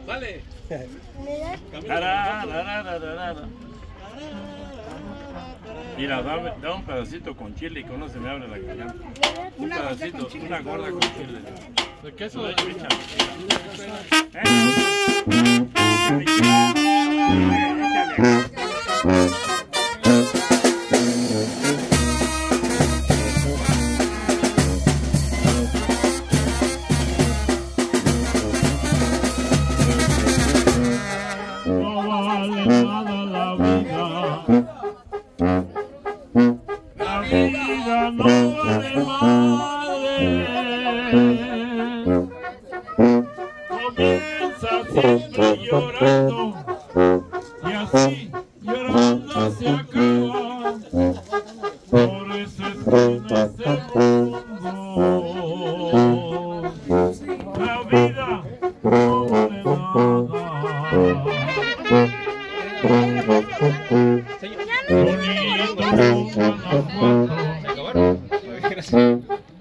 Dale. Mira, dame un pedacito con chile y que no se me abre la garganta. Un pedacito, una gorda con chile. ¿De queso de chicha? No vale nada la vida. La vida no vale madre. Comienza siempre llorando y así llorando se acaba. Por eso es que nace el mundo. La vida no vale nada.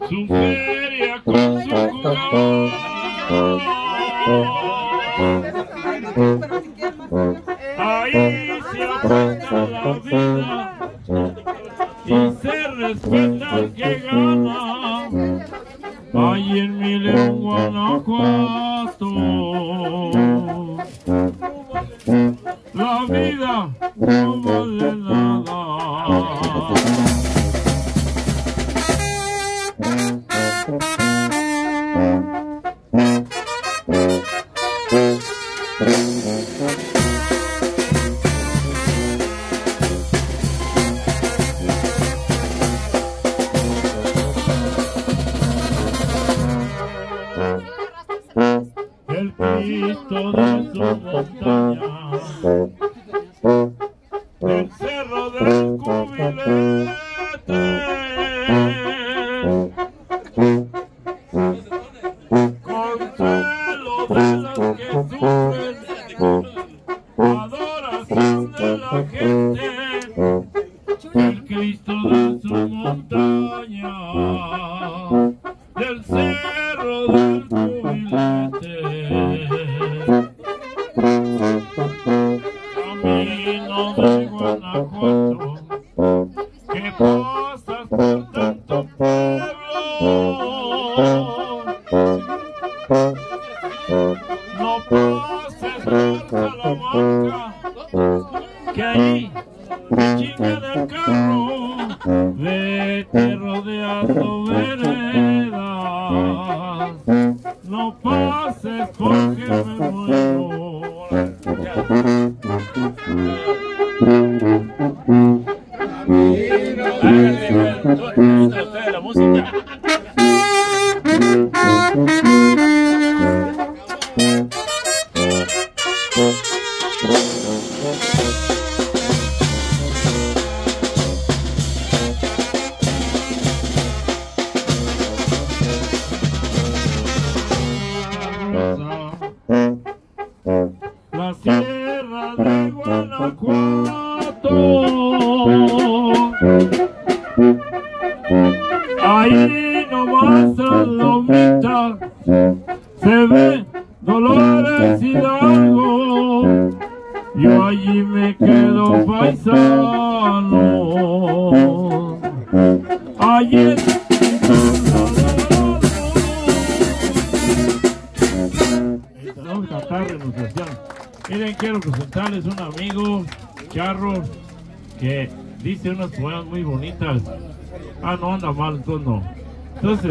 Su feria con su jugador. Ahí se apaga la vida y se respeta al que gana. Ahí en mi lengua Guanajuato. La vida no vale nada. El Cristo de su montaña, el cerro del Cubilete, consuelo de los que sufren, adoración de la gente, el Cristo de su montaña, del cerro del Cubilete. Camino de Guanajuato, que pasas por tanto pueblo. No pases por Salamanca, que ahí te chingan el carro. Vete rodeando veredas, no pases porque me muero. La música. La sierra de Guanajuato, ahí nomás a Lomita se ve Dolores Hidalgo. Yo allí me quedo paisano, allí vamos a cantar Renunciación. Miren, quiero presentarles un amigo, Charro, que dice unas poemas muy bonitas. Ah, no anda mal, entonces no. Entonces